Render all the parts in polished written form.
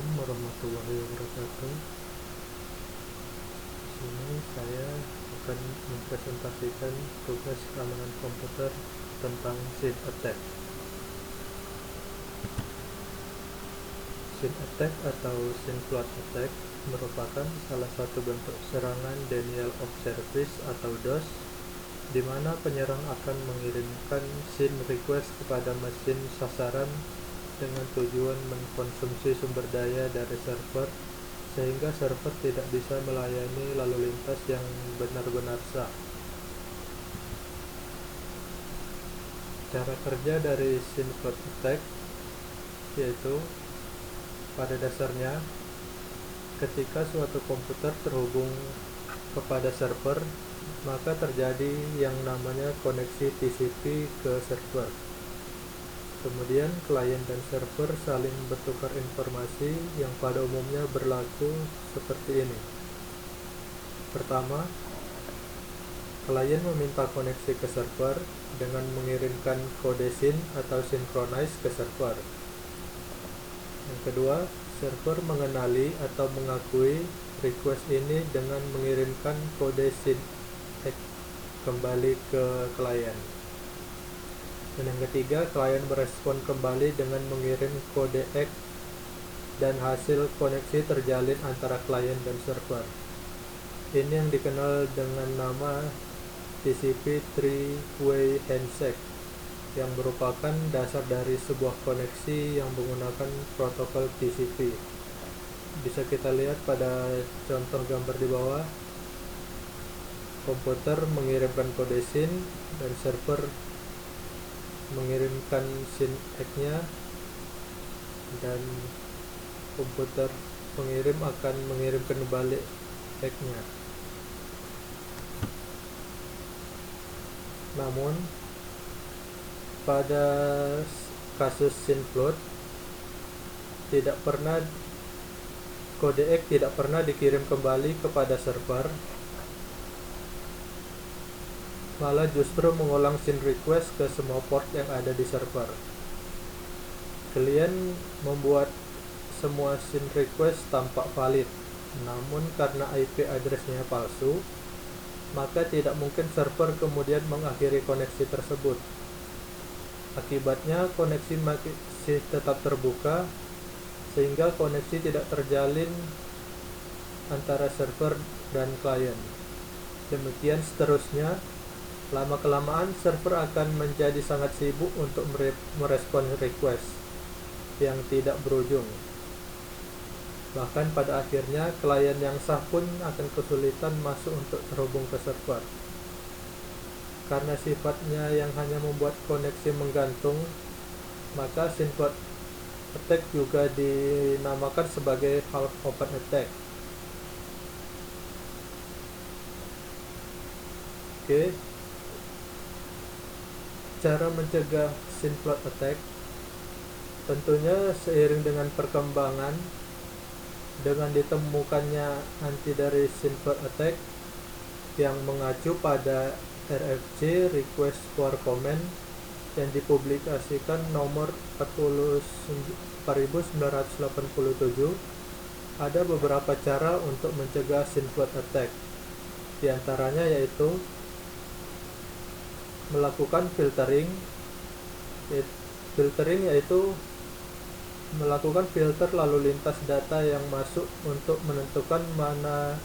Assalamualaikum warahmatullahi wabarakatuh. Di sini saya akan mempresentasikan tugas keamanan komputer tentang SYN Attack. SYN Attack atau SYN Flood Attack merupakan salah satu bentuk serangan denial of service atau DOS, di mana penyerang akan mengirimkan SYN request kepada mesin sasaran dengan tujuan mengkonsumsi sumber daya dari server sehingga server tidak bisa melayani lalu lintas yang benar-benar sah. Cara kerja dari SYN Flood Attack yaitu pada dasarnya ketika suatu komputer terhubung kepada server, maka terjadi yang namanya koneksi TCP ke server. Kemudian klien dan server saling bertukar informasi yang pada umumnya berlaku seperti ini. Pertama, klien meminta koneksi ke server dengan mengirimkan kode SYN atau synchronize ke server. Yang kedua, server mengenali atau mengakui request ini dengan mengirimkan kode SYN kembali ke klien. Dan yang ketiga, klien merespon kembali dengan mengirim kode X dan hasil koneksi terjalin antara klien dan server. Ini yang dikenal dengan nama TCP Three-Way Handshake, yang merupakan dasar dari sebuah koneksi yang menggunakan protokol TCP. Bisa kita lihat pada contoh gambar di bawah. Komputer mengirimkan kode SYN dan server mengirimkan SYN X-nya, dan komputer pengirim akan mengirimkan kembali X-nya. Namun pada kasus SYN Flood kode X tidak pernah dikirim kembali kepada server, malah justru mengulang SYN request ke semua port yang ada di server. Klien membuat semua SYN request tampak valid, namun karena IP address-nya palsu, maka tidak mungkin server kemudian mengakhiri koneksi tersebut. Akibatnya koneksi masih tetap terbuka, sehingga koneksi tidak terjalin antara server dan klien. Demikian seterusnya. Lama-kelamaan server akan menjadi sangat sibuk untuk merespon request yang tidak berujung. Bahkan pada akhirnya klien yang sah pun akan kesulitan masuk untuk terhubung ke server. Karena sifatnya yang hanya membuat koneksi menggantung, maka SYN Flood Attack juga dinamakan sebagai half open attack. Oke. Cara mencegah SYN Flood Attack, tentunya seiring dengan perkembangan dengan ditemukannya anti dari SYN Flood Attack yang mengacu pada RFC Request for Comment yang dipublikasikan nomor 4987, ada beberapa cara untuk mencegah SYN Flood Attack. Di antaranya yaitu melakukan filtering. Filtering yaitu melakukan filter lalu lintas data yang masuk untuk menentukan mana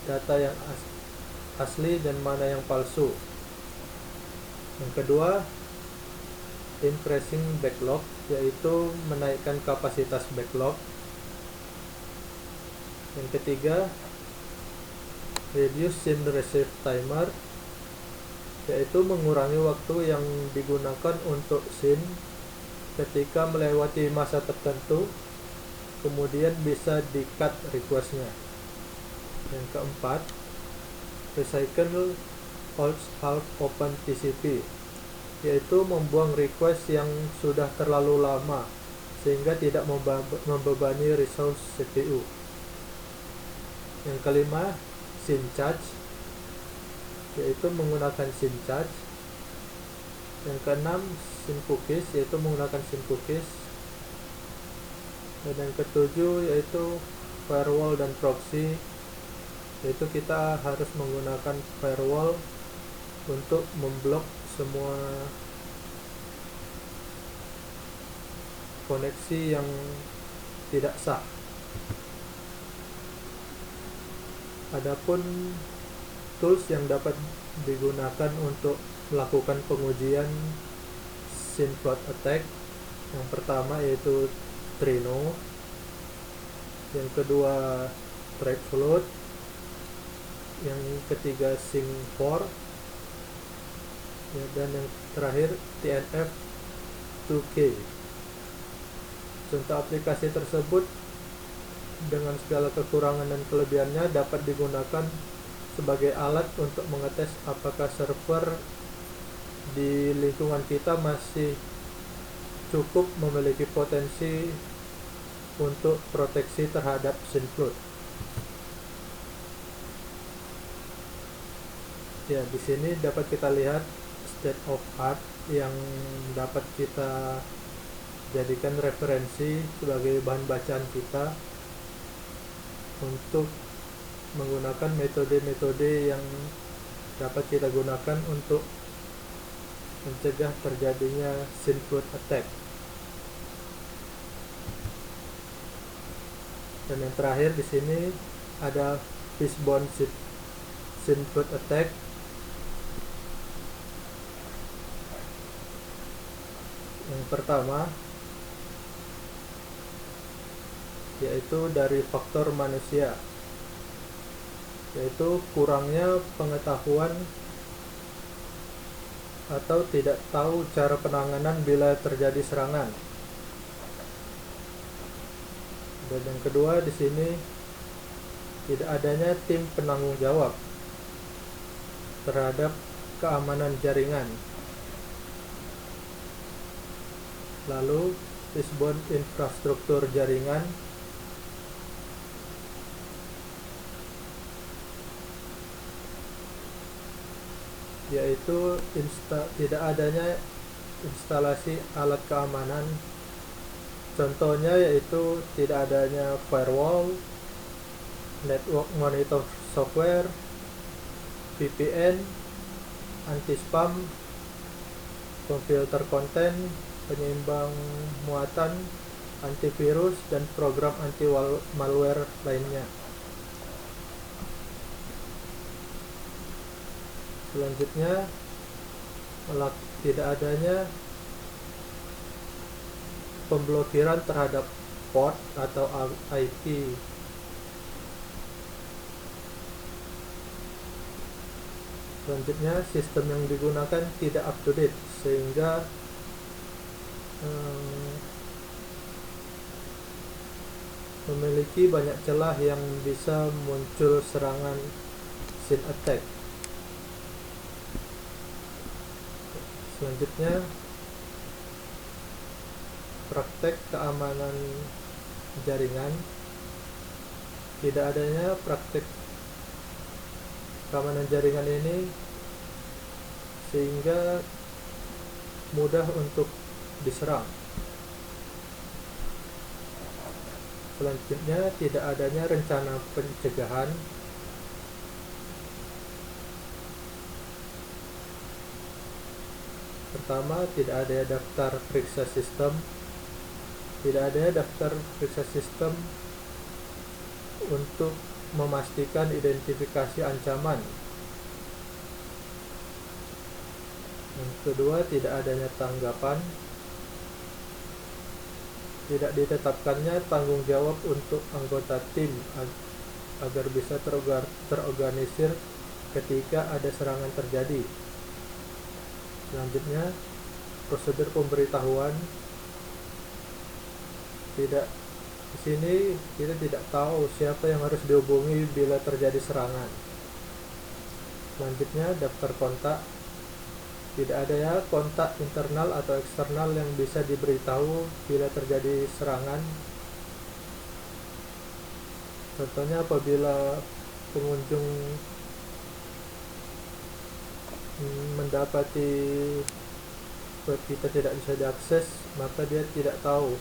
data yang asli dan mana yang palsu. Yang kedua, increasing backlog, yaitu menaikkan kapasitas backlog. Yang ketiga, reduce SYN receive timer, yaitu mengurangi waktu yang digunakan untuk SYN ketika melewati masa tertentu, kemudian bisa di-cut request-nya. Yang keempat, recycle half open TCP, yaitu membuang request yang sudah terlalu lama sehingga tidak membebani resource CPU. Yang kelima, SYN charge, yaitu menggunakan SYN charge. Yang keenam, SYN cookies, yaitu menggunakan SYN cookies. Dan yang ketujuh yaitu firewall dan proxy, yaitu kita harus menggunakan firewall untuk memblok semua koneksi yang tidak sah. Adapun tools yang dapat digunakan untuk melakukan pengujian SYNFLOAT attack, yang pertama yaitu Trino, yang kedua ThreadFloat, yang ketiga Sync4, ya, dan yang terakhir TNF2K. Contoh aplikasi tersebut dengan segala kekurangan dan kelebihannya dapat digunakan sebagai alat untuk mengetes apakah server di lingkungan kita masih cukup memiliki potensi untuk proteksi terhadap SYNFLOAT. Ya, di sini dapat kita lihat state of art yang dapat kita jadikan referensi sebagai bahan bacaan kita untuk menggunakan metode-metode yang dapat kita gunakan untuk mencegah terjadinya SYNFLOAT attack. Dan yang terakhir di sini ada fishbone SYNFLOAT attack. Yang pertama yaitu dari faktor manusia, yaitu kurangnya pengetahuan atau tidak tahu cara penanganan bila terjadi serangan. Dan yang kedua di sini tidak adanya tim penanggung jawab terhadap keamanan jaringan. Lalu fishbone infrastruktur jaringan, yaitu tidak adanya instalasi alat keamanan. Contohnya yaitu tidak adanya firewall, network monitor software, VPN, anti-spam, pemfilter konten, penyeimbang muatan, antivirus, dan program anti-malware lainnya. Selanjutnya, tidak adanya pemblokiran terhadap port atau IP. Selanjutnya, sistem yang digunakan tidak up to date sehingga memiliki banyak celah yang bisa muncul serangan SYN attack. Selanjutnya, praktek keamanan jaringan. Tidak adanya praktek keamanan jaringan ini sehingga mudah untuk diserang. Selanjutnya, tidak adanya rencana pencegahan. Pertama, tidak ada daftar periksa sistem. Tidak ada daftar periksa sistem untuk memastikan identifikasi ancaman. Yang kedua, tidak adanya tanggapan. Tidak ditetapkannya tanggung jawab untuk anggota tim agar bisa terorganisir ketika ada serangan terjadi. Selanjutnya, prosedur pemberitahuan. Di sini kita tidak tahu siapa yang harus dihubungi bila terjadi serangan. Selanjutnya, daftar kontak. Tidak ada ya kontak internal atau eksternal yang bisa diberitahu bila terjadi serangan. Contohnya apabila pengunjung mendapati web kita tidak bisa diakses, maka dia tidak tahu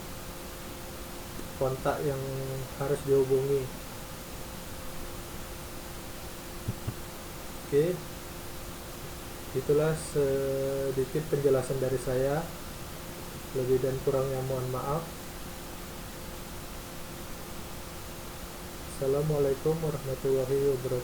kontak yang harus dihubungi. Oke, itulah sedikit penjelasan dari saya. Lebih dan kurangnya mohon maaf. Assalamualaikum warahmatullahi wabarakatuh.